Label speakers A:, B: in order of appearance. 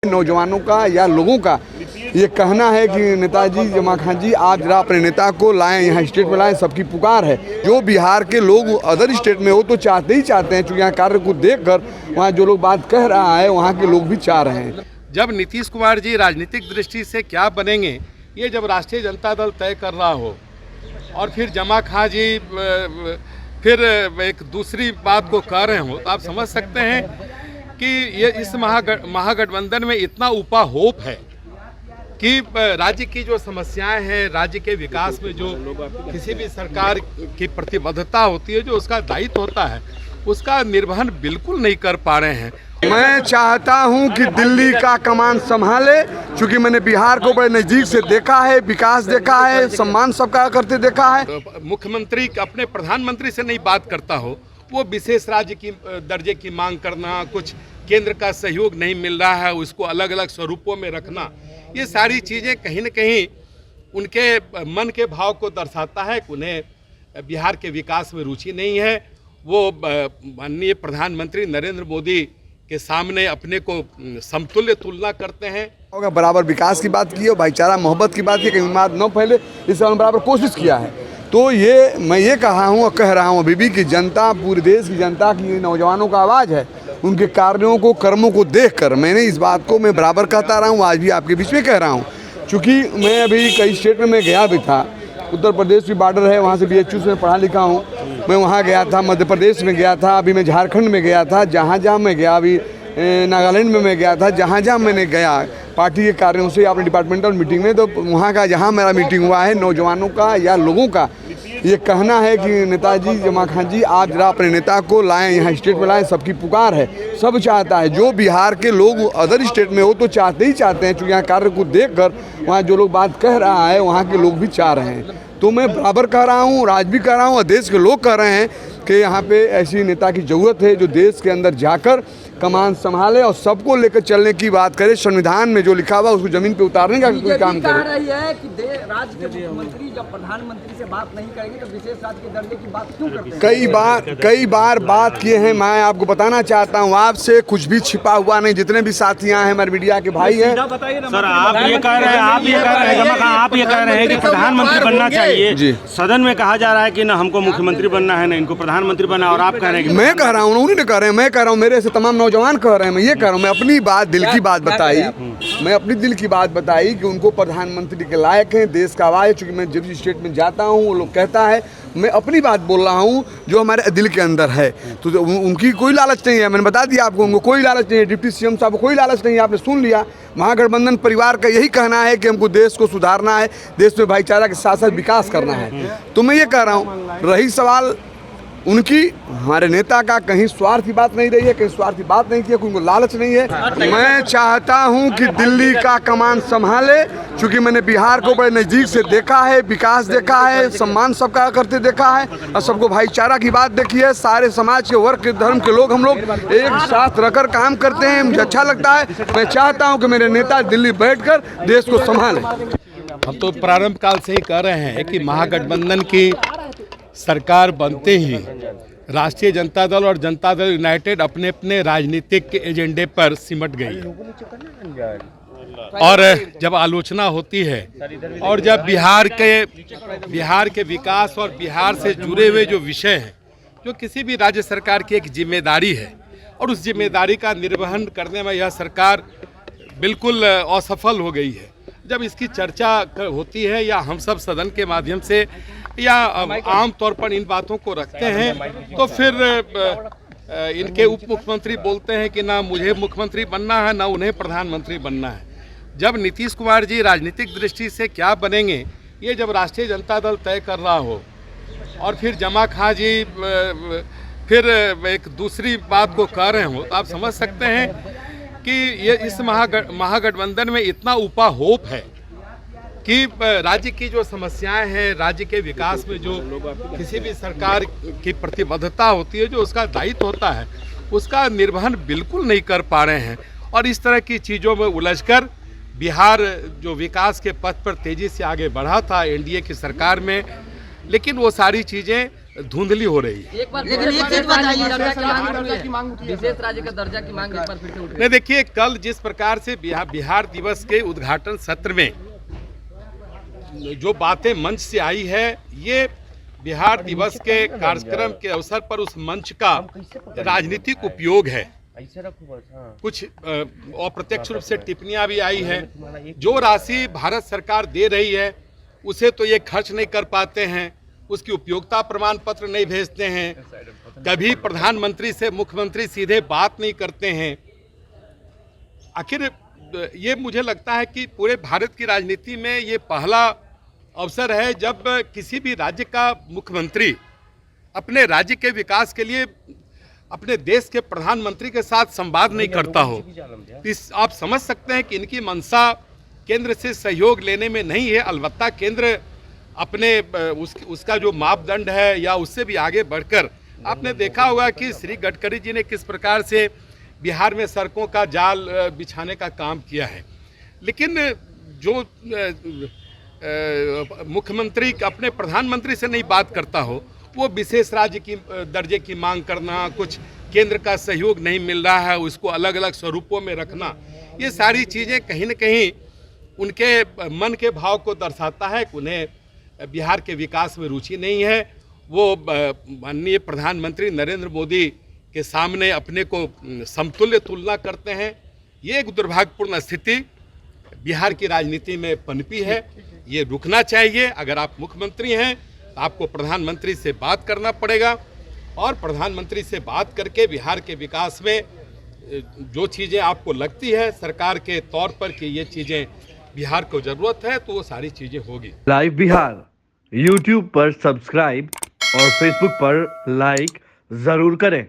A: नौजवानों का या लोगों का ये कहना है कि नेताजी जमा खान जी आप जरा अपने नेता को लाएं, यहाँ स्टेट में लाएं, सबकी पुकार है। जो बिहार के लोग अदर स्टेट में हो तो चाहते ही चाहते हैं, क्योंकि यहाँ कार्य को देखकर वहाँ जो लोग बात कह रहा है वहाँ के लोग भी चाह रहे हैं।
B: जब नीतीश कुमार जी राजनीतिक दृष्टि से क्या बनेंगे ये जब राष्ट्रीय जनता दल तय कर रहा हो और फिर जमा खान जी फिर एक दूसरी बात को कह रहे हो तो आप समझ सकते हैं कि ये इस महागठबंधन में इतना उपा होप है कि राज्य की जो समस्याएं हैं, राज्य के विकास में जो किसी भी सरकार की प्रतिबद्धता होती है, जो उसका दायित्व होता है, उसका निर्वहन बिल्कुल नहीं कर पा रहे हैं।
A: मैं चाहता हूं कि दिल्ली का कमान संभाले, क्योंकि मैंने बिहार को बड़े नज़दीक से देखा है, विकास देखा है, सम्मान सबका करते देखा है।
B: मुख्यमंत्री अपने प्रधानमंत्री से नहीं बात करता हो, वो विशेष राज्य की दर्जे की मांग करना, कुछ केंद्र का सहयोग नहीं मिल रहा है, उसको अलग अलग स्वरूपों में रखना, ये सारी चीज़ें कहीं न कहीं उनके मन के भाव को दर्शाता है कि उन्हें बिहार के विकास में रुचि नहीं है। वो माननीय प्रधानमंत्री नरेंद्र मोदी के सामने अपने को समतुल्य तुलना करते हैं।
A: बराबर विकास की बात की है, भाईचारा मोहब्बत की बात की, कहीं बात न फैले, इस बराबर कोशिश किया है। तो ये मैं ये कहा हूँ और कह रहा हूँ अभी भी कि जनता, पूरे देश की जनता की नौजवानों का आवाज़ है। उनके कार्यों को, कर्मों को देखकर मैंने इस बात को मैं बराबर कहता रहा हूँ, आज भी आपके बीच में कह रहा हूँ। क्योंकि मैं अभी कई स्टेट में मैं गया भी था, उत्तर प्रदेश की बॉर्डर है, वहाँ से BHU से पढ़ा लिखा हूँ, मैं वहाँ गया था, मध्य प्रदेश में गया था, अभी मैं झारखंड में गया था, जहाँ जहाँ मैं गया, अभी नागालैंड में मैं गया था, जहाँ जहाँ मैंने गया पार्टी के कार्यों से अपने डिपार्टमेंटल मीटिंग में, तो वहाँ का जहाँ मेरा मीटिंग हुआ है, नौजवानों का या लोगों का ये कहना है कि नेताजी जमा खान जी आप जरा अपने नेता को लाएं, यहाँ स्टेट में लाएं, सबकी पुकार है, सब चाहता है। जो बिहार के लोग अदर स्टेट में हो तो चाहते ही चाहते हैं, क्योंकि यहाँ कार्य को देखकर वहाँ जो लोग बात कह रहा है वहाँ के लोग भी चाह रहे हैं। तो मैं बराबर कह रहा हूँ, राज भी कह रहा हूँ और देश के लोग कह रहे हैं कि यहाँ पे ऐसी नेता की ज़रूरत है जो देश के अंदर जाकर कमान संभाले और सबको लेकर चलने की बात करे। संविधान में जो लिखा हुआ उसको जमीन पे उतारने का कोई काम करे।
C: रही है कि राज्य के मुख्यमंत्री जब प्रधानमंत्री से बात नहीं करेंगे तो विशेष राज्य के दर्जे की बात क्यों करते हैं?
A: कई बार बात किए हैं। मैं आपको बताना चाहता हूँ, आपसे कुछ भी छिपा हुआ नहीं। जितने भी साथी यहाँ हैं, हमारे मीडिया के भाई हैं,
D: सर आप ये कह रहे हैं कि प्रधानमंत्री बनना चाहिए। सदन में कहा जा रहा है कि न हमको मुख्यमंत्री बनना है, न इनको प्रधानमंत्री बनना, और आप कह रहे हैं कि
A: मैं कह रहा हूँ, उन्हीं ने कह रहे हैं, मैं कह रहा हूँ, मेरे से तमाम नौजवान कह रहे हैं। मैं ये कह रहा हूँ, मैं अपनी बात, दिल की बात बताई, मैं अपनी दिल की बात बताई कि उनको प्रधानमंत्री के लायक हैं, देश का आवाज़ है। चूँकि मैं जब स्टेट में जाता हूँ वो लोग कहता है, मैं अपनी बात बोल रहा हूँ जो हमारे दिल के अंदर है। तो उनकी कोई लालच नहीं है, मैंने बता दिया आपको, उनको कोई लालच नहीं है। डिप्टी CM साहब को कोई लालच नहीं है, आपने सुन लिया। महागठबंधन परिवार का यही कहना है कि हमको देश को सुधारना है, देश में भाईचारा के साथ साथ विकास करना है। तो मैं ये कह रहा हूँ, रही सवाल उनकी, हमारे नेता का कहीं स्वार्थ की बात नहीं रही है, कहीं स्वार्थ की बात नहीं की है, उनको लालच नहीं है। मैं चाहता हूं कि दिल्ली का कमान संभाले, क्योंकि मैंने बिहार को बड़े नज़दीक से देखा है, विकास देखा है, सम्मान सबका करते देखा है और सबको भाईचारा की बात देखी है। सारे समाज के वर्ग के धर्म के लोग हम लोग एक साथ रहकर काम करते हैं, मुझे अच्छा लगता है। मैं चाहता हूँ कि मेरे नेता दिल्ली बैठकर देश को संभालें।
B: हम तो प्रारंभ काल से ही कह रहे हैं कि महागठबंधन की सरकार बनते ही राष्ट्रीय जनता दल और जनता दल यूनाइटेड अपने अपने राजनीतिक एजेंडे पर सिमट गई है। और जब आलोचना होती है और जब बिहार के विकास और बिहार से जुड़े हुए जो विषय हैं, जो किसी भी राज्य सरकार की एक जिम्मेदारी है और उस जिम्मेदारी का निर्वहन करने में यह सरकार बिल्कुल असफल हो गई है, जब इसकी चर्चा होती है या हम सब सदन के माध्यम से या आम तौर पर इन बातों को रखते हैं, तो फिर इनके उप मुख्यमंत्री बोलते हैं कि ना मुझे मुख्यमंत्री बनना है, ना उन्हें प्रधानमंत्री बनना है। जब नीतीश कुमार जी राजनीतिक दृष्टि से क्या बनेंगे ये जब राष्ट्रीय जनता दल तय कर रहा हो और फिर जमा खान जी फिर एक दूसरी बात को कह रहे हो, तो आप समझ सकते हैं कि ये इस महागठबंधन में इतना उपा होप है कि राज्य की जो समस्याएं हैं, राज्य के विकास में जो किसी भी सरकार की प्रतिबद्धता होती है, जो उसका दायित्व होता है, उसका निर्वहन बिल्कुल नहीं कर पा रहे हैं। और इस तरह की चीज़ों में उलझकर बिहार जो विकास के पथ पर तेज़ी से आगे बढ़ा था NDA की सरकार में, लेकिन वो सारी चीज़ें धुंधली हो रही है।
C: एक बार लेकिन एक चीज बताइए, विशेष राज्य का दर्जा की मांग एक बार फिर से उठ रही है।
B: नहीं, देखिए कल जिस प्रकार से बिहार दिवस के उद्घाटन सत्र में जो बातें मंच से आई है, ये बिहार दिवस के कार्यक्रम के अवसर पर उस मंच का राजनीतिक उपयोग है। कुछ अप्रत्यक्ष रूप से टिप्पणियां भी आई है। जो राशि भारत सरकार दे रही है उसे तो ये खर्च नहीं कर पाते हैं, उसकी उपयोगिता प्रमाण पत्र नहीं भेजते हैं, कभी प्रधानमंत्री से मुख्यमंत्री सीधे बात नहीं करते हैं। आखिर ये मुझे लगता है कि पूरे भारत की राजनीति में ये पहला अवसर है जब किसी भी राज्य का मुख्यमंत्री अपने राज्य के विकास के लिए अपने देश के प्रधानमंत्री के साथ संवाद नहीं करता हो। आप समझ सकते हैं कि इनकी मंशा केंद्र से सहयोग लेने में नहीं है। अलबत्ता केंद्र अपने उसका जो मापदंड है या उससे भी आगे बढ़कर, आपने देखा होगा कि श्री गडकरी जी ने किस प्रकार से बिहार में सड़कों का जाल बिछाने का काम किया है। लेकिन जो मुख्यमंत्री अपने प्रधानमंत्री से नहीं बात करता हो, वो विशेष राज्य की दर्जे की मांग करना, कुछ केंद्र का सहयोग नहीं मिल रहा है, उसको अलग अलग स्वरूपों में रखना, ये सारी चीज़ें कहीं न कहीं उनके मन के भाव को दर्शाता है कि उन्हें बिहार के विकास में रुचि नहीं है। वो माननीय प्रधानमंत्री नरेंद्र मोदी के सामने अपने को समतुल्य तुलना करते हैं। ये एक दुर्भाग्यपूर्ण स्थिति बिहार की राजनीति में पनपी है, ये रुकना चाहिए। अगर आप मुख्यमंत्री हैं तो आपको प्रधानमंत्री से बात करना पड़ेगा और प्रधानमंत्री से बात करके बिहार के विकास में जो चीज़ें आपको लगती है सरकार के तौर पर कि ये चीज़ें बिहार को ज़रूरत है, तो वो सारी चीज़ें होगी।
E: लाइव बिहार YouTube पर सब्सक्राइब और Facebook पर लाइक ज़रूर करें।